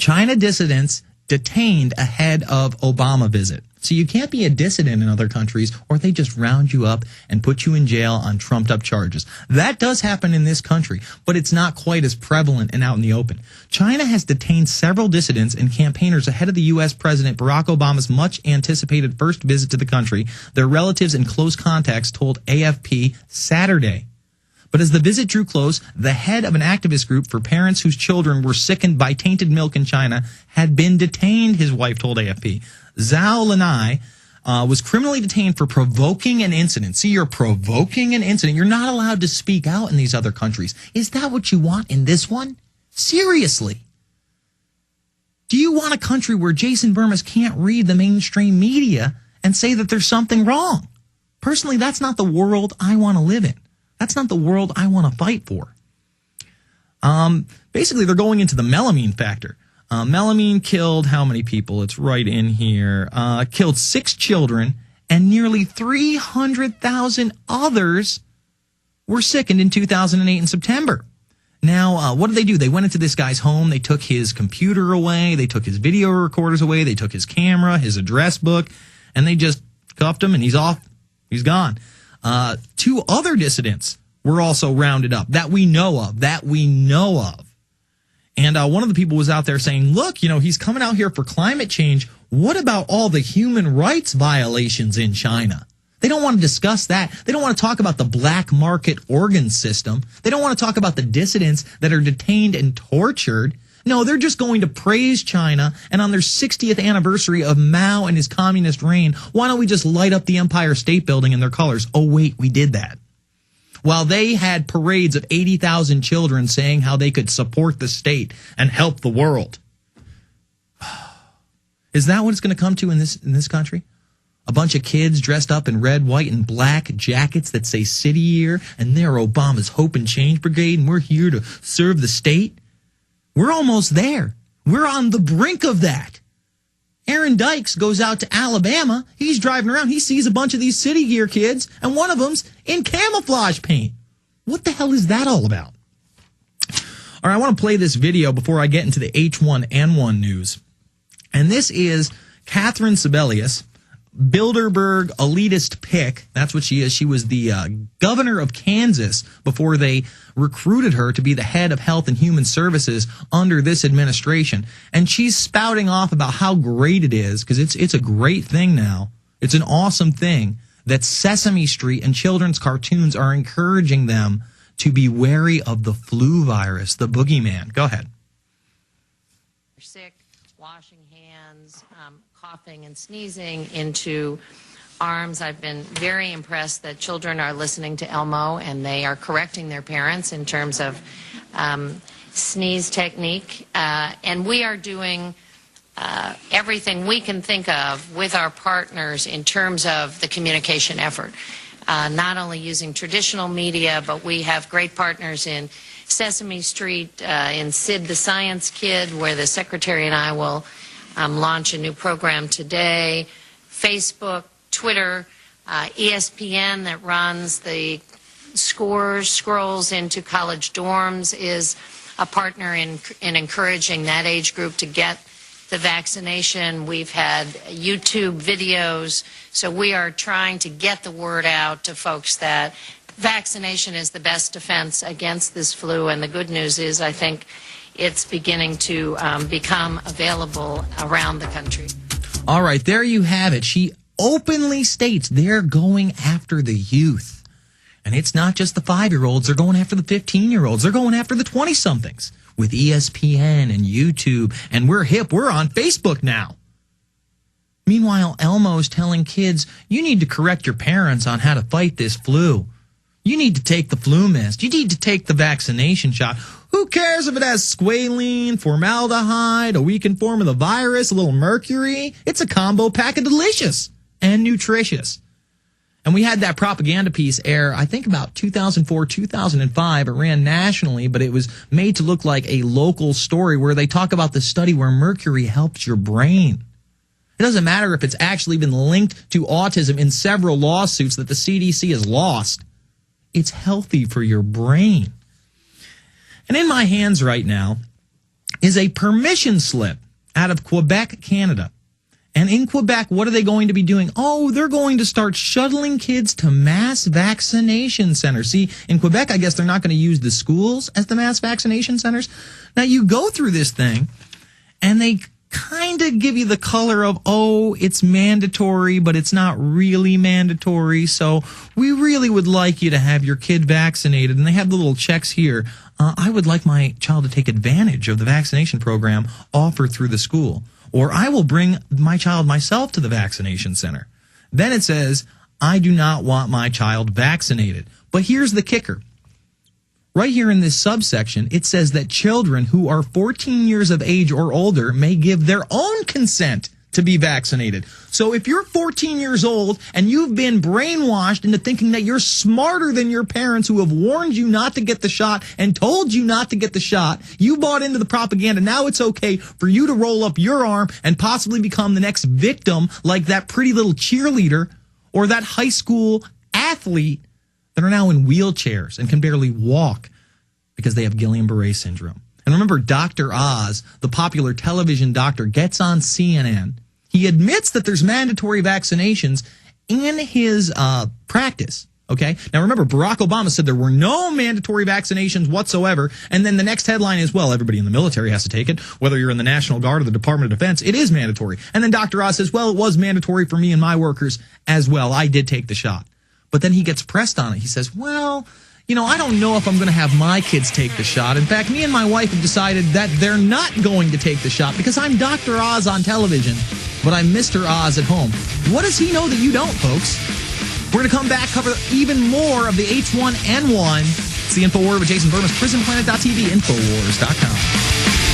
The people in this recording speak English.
China dissidents detained ahead of Obama visit. So you can't be a dissident in other countries, or they just round you up and put you in jail on trumped-up charges. That does happen in this country, but it's not quite as prevalent and out in the open. China has detained several dissidents and campaigners ahead of the U.S. President Barack Obama's much-anticipated first visit to the country, their relatives and close contacts told AFP Saturday. But as the visit drew close, the head of an activist group for parents whose children were sickened by tainted milk in China had been detained, his wife told AFP. Zhao Lanai was criminally detained for provoking an incident. See, you're provoking an incident. You're not allowed to speak out in these other countries. Is that what you want in this one? Seriously. Do you want a country where Jason Bermas can't read the mainstream media and say that there's something wrong? Personally, that's not the world I want to live in. That's not the world I want to fight for. Basically, they're going into the melamine factor. Melamine killed how many people? It's right in here. Killed 6 children, and nearly 300,000 others were sickened in 2008 in September. Now, what did they do? They went into this guy's home. They took his computer away. They took his video recorders away. They took his camera, his address book, and they just cuffed him, and he's off. He's gone. 2 other dissidents were also rounded up that we know of. And one of the people was out there saying, look, he's coming out here for climate change. What about all the human rights violations in China? They don't want to discuss that. They don't want to talk about the black market organ system. They don't want to talk about the dissidents that are detained and tortured. No, they're just going to praise China. And on their 60th anniversary of Mao and his communist reign, why don't we just light up the Empire State Building in their colors? Oh, wait, we did that. While they had parades of 80,000 children saying how they could support the state and help the world. Is that what it's going to come to in this country? A bunch of kids dressed up in red, white, and black jackets that say City Year, and they're Obama's Hope and Change Brigade, and we're here to serve the state? We're almost there. We're on the brink of that. Aaron Dykes goes out to Alabama. He's driving around. He sees a bunch of these City Gear kids, and one of them's in camouflage paint. What the hell is that all about? All right, I want to play this video before I get into the H1N1 news. And this is Catherine Sebelius, Bilderberg elitist pick. That's what she is. She was the governor of Kansas before they recruited her to be the head of Health and Human Services under this administration. And she's spouting off about how great it is, because it's a great thing now. It's an awesome thing that Sesame Street and children's cartoons are encouraging them to be wary of the flu virus, the boogeyman. Go ahead. You're sick, washing hands, coughing and sneezing into arms. I've been very impressed that children are listening to Elmo and they are correcting their parents in terms of sneeze technique. And we are doing everything we can think of with our partners in terms of the communication effort. Not only using traditional media, but we have great partners in Sesame Street, in Sid the Science Kid, where the secretary and I will launch a new program today, Facebook, Twitter, ESPN that runs the scrolls into college dorms is a partner in encouraging that age group to get the vaccination. We've had YouTube videos, so we are trying to get the word out to folks that vaccination is the best defense against this flu, and the good news is I think it's beginning to become available around the country. All right, there you have it. She openly states they're going after the youth. And it's not just the 5-year-olds. They're going after the 15-year-olds. They're going after the 20-somethings with ESPN and YouTube. And we're hip. We're on Facebook now. Meanwhile, Elmo's telling kids, you need to correct your parents on how to fight this flu. You need to take the flu mist. You need to take the vaccination shot. Who cares if it has squalene, formaldehyde, a weakened form of the virus, a little mercury? It's a combo pack of delicious and nutritious. And we had that propaganda piece air, I think about 2004, 2005. It ran nationally, but it was made to look like a local story where they talk about the study where mercury helps your brain. It doesn't matter if it's actually been linked to autism in several lawsuits that the CDC has lost. It's healthy for your brain. And in my hands right now, is a permission slip out of Quebec, Canada. And in Quebec, what are they going to be doing? Oh, they're going to start shuttling kids to mass vaccination centers. See, in Quebec, I guess they're not going to use the schools as the mass vaccination centers. Now, you go through this thing, and they kind of give you the color of, oh, it's mandatory, but it's not really mandatory. So we really would like you to have your kid vaccinated. And they have the little checks here. I would like my child to take advantage of the vaccination program offered through the school. Or I will bring my child myself to the vaccination center. Then it says, I do not want my child vaccinated. But here's the kicker. Right here in this subsection, it says that children who are 14 years of age or older may give their own consent to be vaccinated. So if you're 14 years old and you've been brainwashed into thinking that you're smarter than your parents who have warned you not to get the shot and told you not to get the shot, you bought into the propaganda. Now it's okay for you to roll up your arm and possibly become the next victim like that pretty little cheerleader or that high school athlete that are now in wheelchairs and can barely walk because they have Guillain-Barré syndrome. And remember, Dr. Oz, the popular television doctor, gets on CNN. He admits that there's mandatory vaccinations in his practice. Okay? Now, remember, Barack Obama said there were no mandatory vaccinations whatsoever. And then the next headline is, well, everybody in the military has to take it. Whether you're in the National Guard or the Department of Defense, it is mandatory. And then Dr. Oz says, well, it was mandatory for me and my workers as well. I did take the shot. But then he gets pressed on it. He says, well, you know, I don't know if I'm going to have my kids take the shot. In fact, me and my wife have decided that they're not going to take the shot because I'm Dr. Oz on television, but I'm Mr. Oz at home. What does he know that you don't, folks? We're going to come back, cover even more of the H1N1. It's the Infowarrior with Jason Bermas, prisonplanet.tv, Infowars.com.